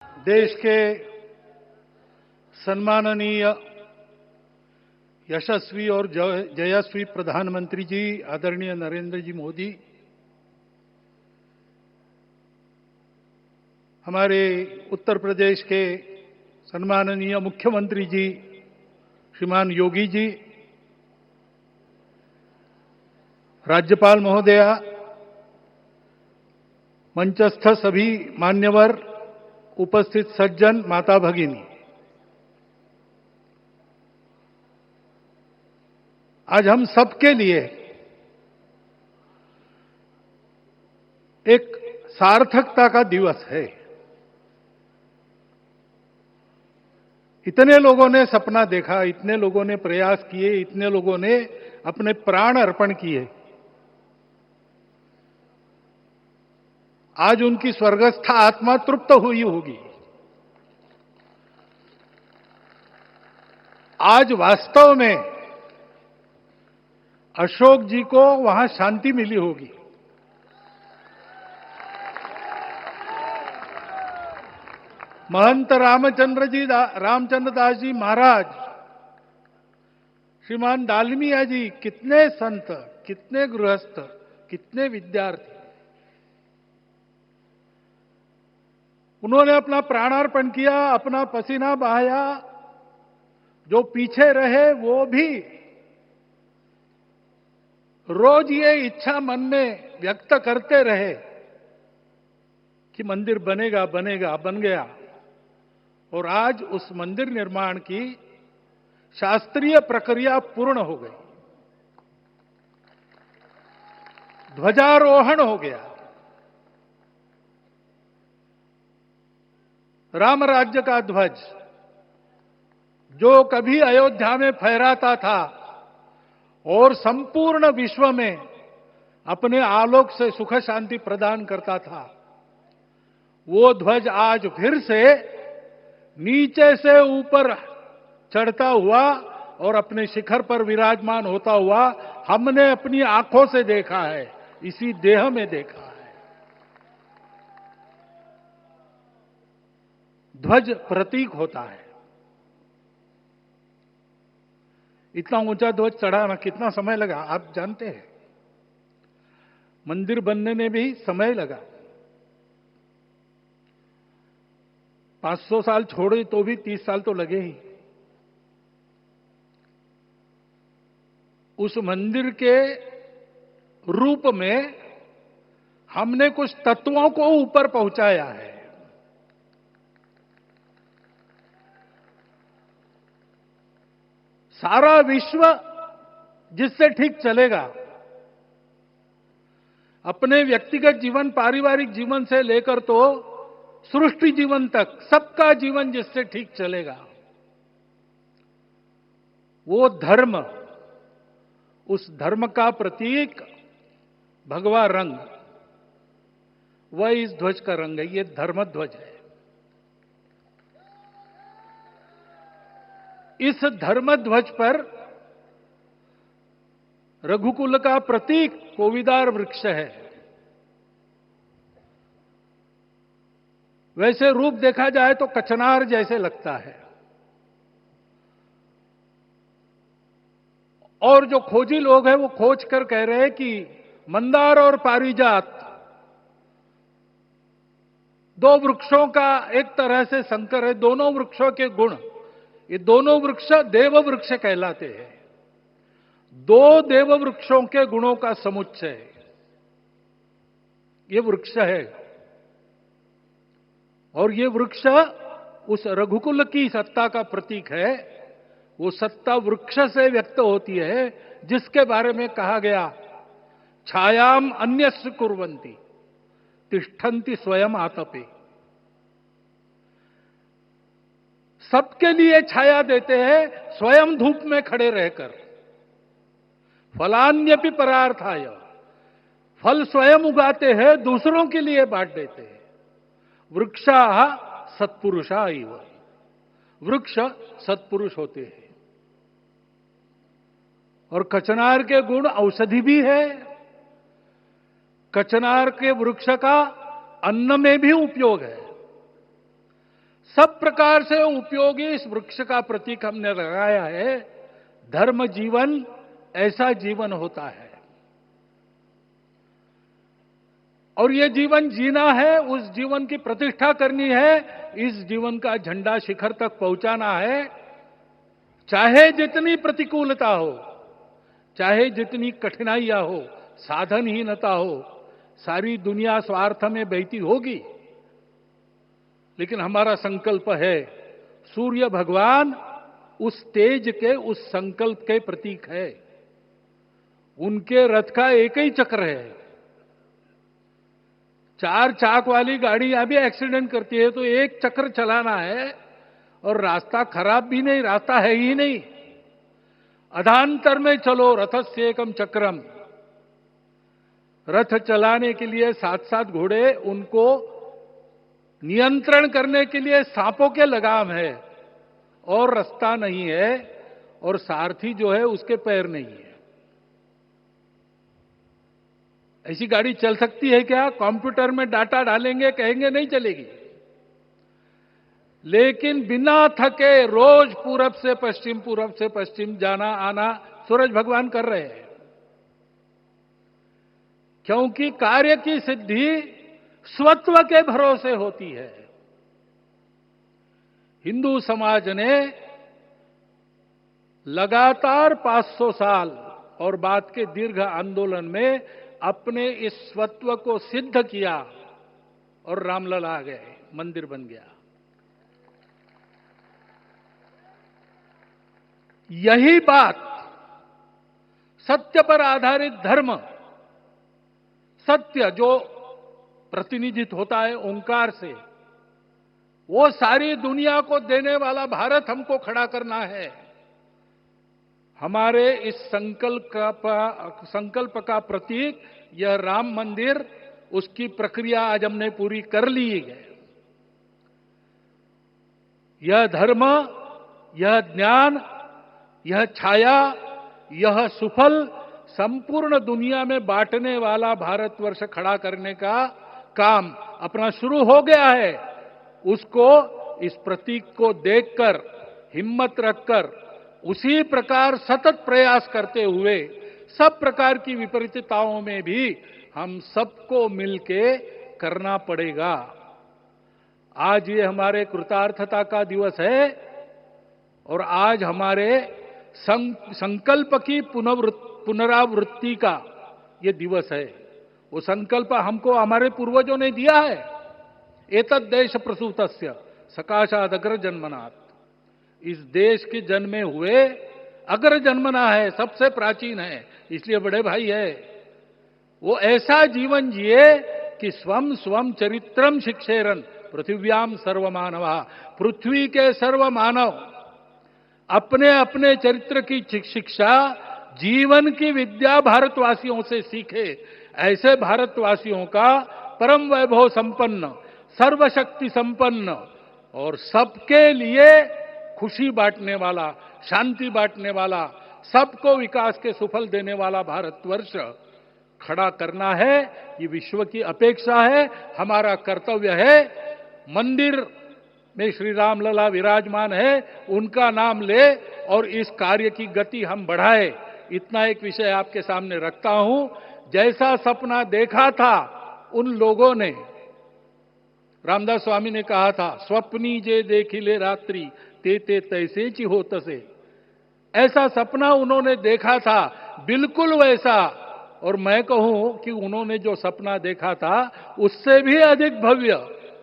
देश के सम्माननीय यशस्वी और जयस्वी प्रधानमंत्री जी आदरणीय नरेंद्र जी मोदी, हमारे उत्तर प्रदेश के सम्माननीय मुख्यमंत्री जी श्रीमान योगी जी, राज्यपाल महोदया, मंचस्थ सभी मान्यवर, उपस्थित सज्जन, माता भगिनी, आज हम सबके लिए एक सार्थकता का दिवस है। इतने लोगों ने सपना देखा, इतने लोगों ने प्रयास किए, इतने लोगों ने अपने प्राण अर्पण किए। आज उनकी स्वर्गस्थ आत्मा तृप्त हुई होगी। आज वास्तव में अशोक जी को वहां शांति मिली होगी। महंत रामचंद्र दास जी महाराज, श्रीमान डालमिया जी, कितने संत, कितने गृहस्थ, कितने विद्यार्थी, उन्होंने अपना प्राणार्पण किया, अपना पसीना बहाया। जो पीछे रहे वो भी रोज ये इच्छा मन में व्यक्त करते रहे कि मंदिर बनेगा बनेगा, बन गया। और आज उस मंदिर निर्माण की शास्त्रीय प्रक्रिया पूर्ण हो गई, ध्वजारोहण हो गया। राम राज्य का ध्वज जो कभी अयोध्या में फहराता था और संपूर्ण विश्व में अपने आलोक से सुख शांति प्रदान करता था, वो ध्वज आज फिर से नीचे से ऊपर चढ़ता हुआ और अपने शिखर पर विराजमान होता हुआ हमने अपनी आंखों से देखा है, इसी देह में देखा है। ध्वज प्रतीक होता है। इतना ऊंचा ध्वज चढ़ाना कितना समय लगा आप जानते हैं। मंदिर बनने में भी समय लगा। 500 साल छोड़े तो भी 30 साल तो लगे ही। उस मंदिर के रूप में हमने कुछ तत्वों को ऊपर पहुंचाया है। सारा विश्व जिससे ठीक चलेगा, अपने व्यक्तिगत जीवन, पारिवारिक जीवन से लेकर तो सृष्टि जीवन तक, सबका जीवन जिससे ठीक चलेगा, वो धर्म, उस धर्म का प्रतीक भगवा रंग, वह इस ध्वज का रंग है। ये धर्म ध्वज है। इस धर्म ध्वज पर रघुकुल का प्रतीक कोविदार वृक्ष है। वैसे रूप देखा जाए तो कचनार जैसे लगता है। और जो खोजी लोग हैं वो खोज कर कह रहे हैं कि मंदार और पारिजात दो वृक्षों का एक तरह से संकर है। दोनों वृक्षों के गुण, ये दोनों वृक्ष देव वृक्ष कहलाते हैं। दो देव वृक्षों के गुणों का समुच्चय ये वृक्ष है। और ये वृक्ष उस रघुकुल की सत्ता का प्रतीक है। वो सत्ता वृक्ष से व्यक्त होती है, जिसके बारे में कहा गया, छायाम अन्यस्य कुर्वन्ति तिष्ठन्ति स्वयं आतपे। सबके लिए छाया देते हैं, स्वयं धूप में खड़े रहकर। फलान्यपि परार्थाय, फल स्वयं उगाते हैं, दूसरों के लिए बांट देते हैं। वृक्षा सत्पुरुषा इव, वृक्ष सत्पुरुष होते हैं। और कचनार के गुण औषधि भी है। कचनार के वृक्ष का अन्न में भी उपयोग है। सब प्रकार से उपयोगी इस वृक्ष का प्रतीक हमने लगाया है। धर्म जीवन ऐसा जीवन होता है, और ये जीवन जीना है, उस जीवन की प्रतिष्ठा करनी है, इस जीवन का झंडा शिखर तक पहुंचाना है। चाहे जितनी प्रतिकूलता हो, चाहे जितनी कठिनाइयां हो, साधनहीनता हो, सारी दुनिया स्वार्थ में बहती होगी, लेकिन हमारा संकल्प है, सूर्य भगवान उस तेज के, उस संकल्प के प्रतीक है। उनके रथ का एक ही चक्र है। 4 चाक वाली गाड़ियां भी एक्सीडेंट करती है तो एक चक्र चलाना है, और रास्ता खराब भी नहीं, रास्ता है ही नहीं। अधांतर में चलो रथस्य एकम चक्रम। रथ चलाने के लिए 7-7 घोड़े, उनको नियंत्रण करने के लिए सांपों के लगाम है, और रास्ता नहीं है, और सारथी जो है उसके पैर नहीं है। ऐसी गाड़ी चल सकती है क्या? कंप्यूटर में डाटा डालेंगे, कहेंगे नहीं चलेगी। लेकिन बिना थके रोज पूरब से पश्चिम जाना आना सूरज भगवान कर रहे हैं, क्योंकि कार्य की सिद्धि स्वत्व के भरोसे होती है। हिंदू समाज ने लगातार 500 साल और बाद के दीर्घ आंदोलन में अपने इस स्वत्व को सिद्ध किया, और रामलला आ गए, मंदिर बन गया। यही बात सत्य पर आधारित धर्म, सत्य जो प्रतिनिधित्व होता है ओंकार से, वो सारी दुनिया को देने वाला भारत हमको खड़ा करना है। हमारे इस संकल्प का प्रतीक यह राम मंदिर, उसकी प्रक्रिया आज हमने पूरी कर ली है। यह धर्म, यह ज्ञान, यह छाया, यह सुफल संपूर्ण दुनिया में बांटने वाला भारतवर्ष खड़ा करने का काम अपना शुरू हो गया है। उसको, इस प्रतीक को देखकर, हिम्मत रखकर, उसी प्रकार सतत प्रयास करते हुए सब प्रकार की विपरीतताओं में भी हम सबको मिलके करना पड़ेगा। आज ये हमारे कृतार्थता का दिवस है, और आज हमारे संकल्प की पुनरावृत्ति का ये दिवस है। वो संकल्प हमको हमारे पूर्वजों ने दिया है। एतद् देश प्रसूतस्य सकाशाद अग्र जन्मनात्। इस देश के जन्मे हुए अग्र जन्मना है, सबसे प्राचीन है, इसलिए बड़े भाई है। वो ऐसा जीवन जिए कि स्वम स्वम चरित्रम शिक्षेरन पृथिव्याम सर्वमानवा। पृथ्वी के सर्व मानव अपने अपने चरित्र की शिक्षा, जीवन की विद्या भारतवासियों से सीखे। ऐसे भारतवासियों का परम वैभव संपन्न, सर्वशक्ति संपन्न और सबके लिए खुशी बांटने वाला, शांति बांटने वाला, सबको विकास के सुफल देने वाला भारतवर्ष खड़ा करना है। ये विश्व की अपेक्षा है, हमारा कर्तव्य है। मंदिर में श्री रामलला विराजमान है, उनका नाम ले और इस कार्य की गति हम बढ़ाए। इतना एक विषय आपके सामने रखता हूं। जैसा सपना देखा था उन लोगों ने, रामदास स्वामी ने कहा था, स्वप्नी जे देखिले रात्रि ते तैसे ची हो तसे। ऐसा सपना उन्होंने देखा था, बिल्कुल वैसा। और मैं कहूं कि उन्होंने जो सपना देखा था उससे भी अधिक भव्य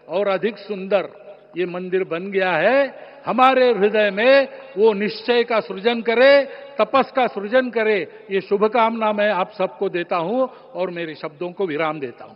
और अधिक सुंदर ये मंदिर बन गया है। हमारे हृदय में वो निश्चय का सृजन करे, तपस का सृजन करे, ये शुभकामना मैं आप सबको देता हूं और मेरे शब्दों को विराम देता हूं।